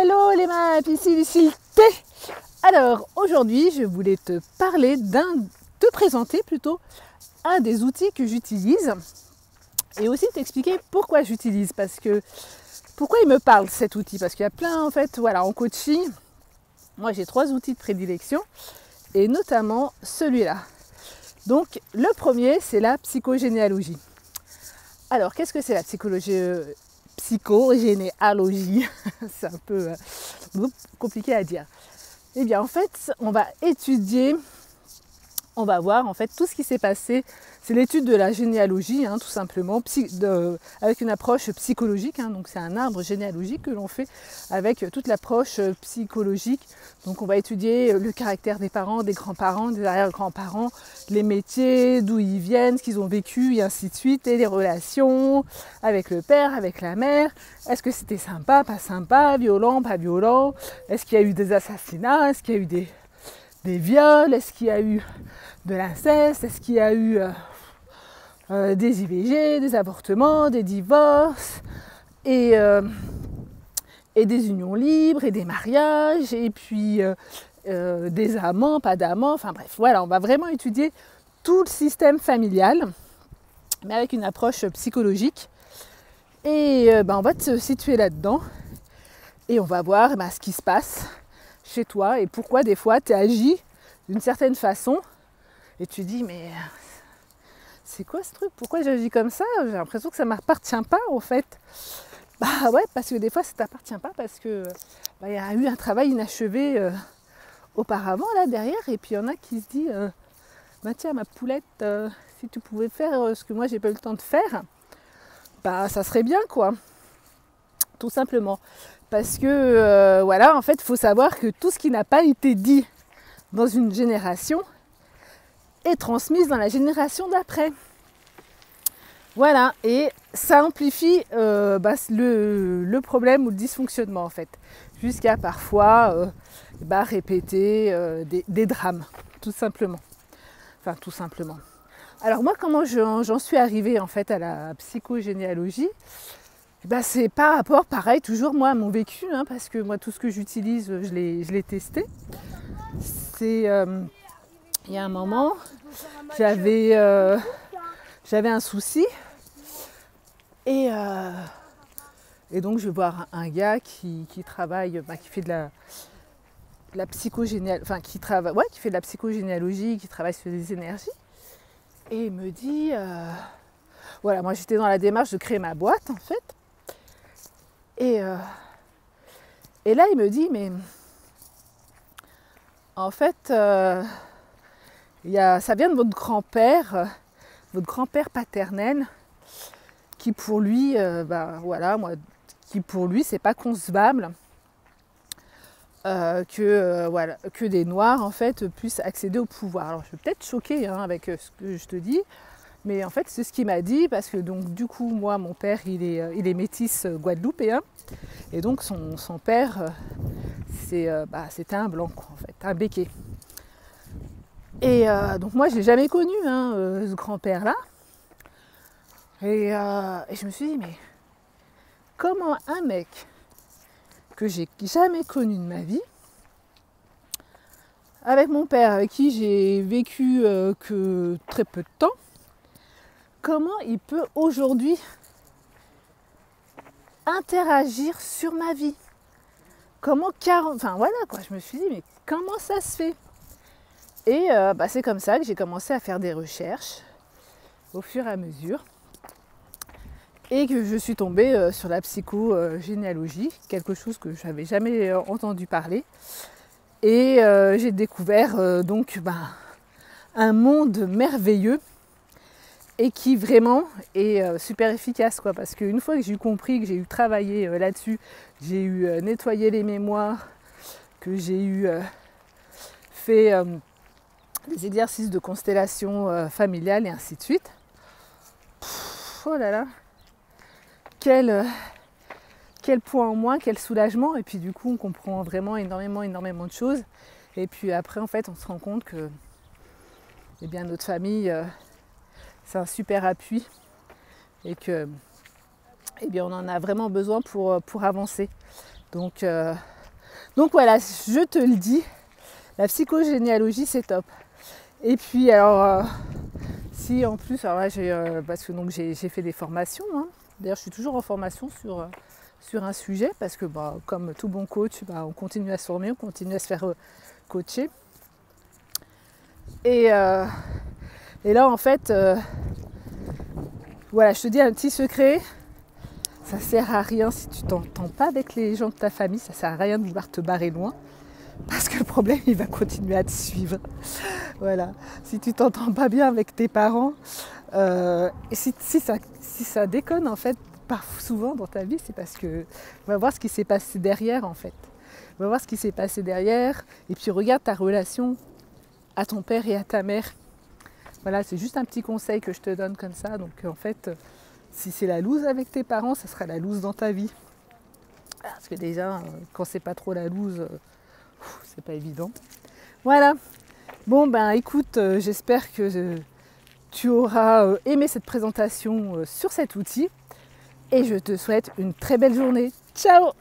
Hello les maps, ici Lucille T. Alors aujourd'hui je voulais te présenter plutôt un des outils que j'utilise et aussi t'expliquer pourquoi j'utilise, pourquoi il me parle cet outil, parce qu'il y a plein en fait, voilà, en coaching, moi j'ai 3 outils de prédilection et notamment celui-là. Donc le premier c'est la psychogénéalogie. Alors qu'est-ce que c'est la psychogénéalogie? C'est un peu compliqué à dire. Eh bien en fait on va étudier, on va voir en fait tout ce qui s'est passé. C'est l'étude de la généalogie, tout simplement, avec une approche psychologique. Donc c'est un arbre généalogique que l'on fait avec toute l'approche psychologique. Donc on va étudier le caractère des parents, des grands-parents, des arrière-grands-parents, les métiers, d'où ils viennent, ce qu'ils ont vécu, et ainsi de suite, et les relations avec le père, avec la mère. Est-ce que c'était sympa, pas sympa, violent, pas violent? Est-ce qu'il y a eu des assassinats? Est-ce qu'il y a eu des viols? Est-ce qu'il y a eu de l'inceste? Est-ce qu'il y a eu des IVG, des avortements, des divorces et des unions libres et des mariages et puis des amants, pas d'amants, enfin bref, voilà, on va vraiment étudier tout le système familial mais avec une approche psychologique et on va se situer là-dedans et on va voir ce qui se passe chez toi et pourquoi des fois tu agis d'une certaine façon et tu dis mais c'est quoi ce truc? Pourquoi j'agis comme ça? J'ai l'impression que ça ne m'appartient pas en fait. Bah ouais, parce que des fois ça ne t'appartient pas parce que y a eu un travail inachevé auparavant là derrière et puis il y en a qui se disent tiens ma poulette, si tu pouvais faire ce que moi j'ai pas eu le temps de faire, ça serait bien quoi. Tout simplement. Parce que voilà, en fait il faut savoir que tout ce qui n'a pas été dit dans une génération est transmise dans la génération d'après. Voilà, et ça amplifie le problème ou le dysfonctionnement en fait, jusqu'à parfois répéter des drames, tout simplement. Enfin, tout simplement. Alors moi, comment j'en suis arrivée en fait à la psychogénéalogie? C'est par rapport, pareil, toujours moi à mon vécu, parce que moi tout ce que j'utilise, je l'ai testé. C'est il y a un moment, j'avais un souci et donc je vais voir un gars qui travaille, qui fait de la psychogénéalogie, qui fait de la psychogénéalogie, qui travaille sur les énergies et il me dit voilà, moi j'étais dans la démarche de créer ma boîte en fait et là il me dit mais en fait ça vient de votre grand-père paternel qui pour lui qui pour lui c'est pas concevable que des noirs en fait puissent accéder au pouvoir. Alors je suis peut-être choquée avec ce que je te dis, mais en fait c'est ce qu'il m'a dit parce que donc du coup moi mon père il est métis guadeloupéen et donc son père c'était un blanc en fait, un béquet. Et donc moi je l'ai jamais connu ce grand-père là et je me suis dit mais comment un mec que j'ai jamais connu de ma vie, avec mon père avec qui j'ai vécu que très peu de temps, comment il peut aujourd'hui interagir sur ma vie? Comment je me suis dit mais comment ça se fait? Et c'est comme ça que j'ai commencé à faire des recherches au fur et à mesure et que je suis tombée sur la psychogénéalogie, quelque chose que je n'avais jamais entendu parler. Et j'ai découvert un monde merveilleux et qui vraiment est super efficace parce qu'une fois que j'ai compris, que j'ai eu travaillé là-dessus, j'ai eu nettoyé les mémoires, que j'ai eu fait des exercices de constellation familiale et ainsi de suite. Oh là là, quel point en moins, quel soulagement. Et puis du coup on comprend vraiment énormément de choses. Et puis après en fait on se rend compte que notre famille c'est un super appui et que on en a vraiment besoin pour avancer. Donc voilà, je te le dis, la psychogénéalogie c'est top. Et puis alors, si en plus, alors là, parce que donc j'ai fait des formations, hein. D'ailleurs je suis toujours en formation sur un sujet, parce que comme tout bon coach, on continue à se former, on continue à se faire coacher. Et là en fait, voilà, je te dis un petit secret, ça sert à rien si tu t'entends pas avec les gens de ta famille, ça sert à rien de vouloir te barrer loin, parce que le problème il va continuer à te suivre. Voilà, si tu t'entends pas bien avec tes parents, et si ça déconne en fait, souvent dans ta vie, c'est parce que on va voir ce qui s'est passé derrière en fait. On va voir ce qui s'est passé derrière, et puis regarde ta relation à ton père et à ta mère. Voilà, c'est juste un petit conseil que je te donne comme ça. Donc en fait, si c'est la loose avec tes parents, ça sera la loose dans ta vie. Parce que déjà, quand c'est pas trop la loose, c'est pas évident. Voilà. Bon écoute, j'espère que tu auras aimé cette présentation sur cet outil. Et je te souhaite une très belle journée. Ciao!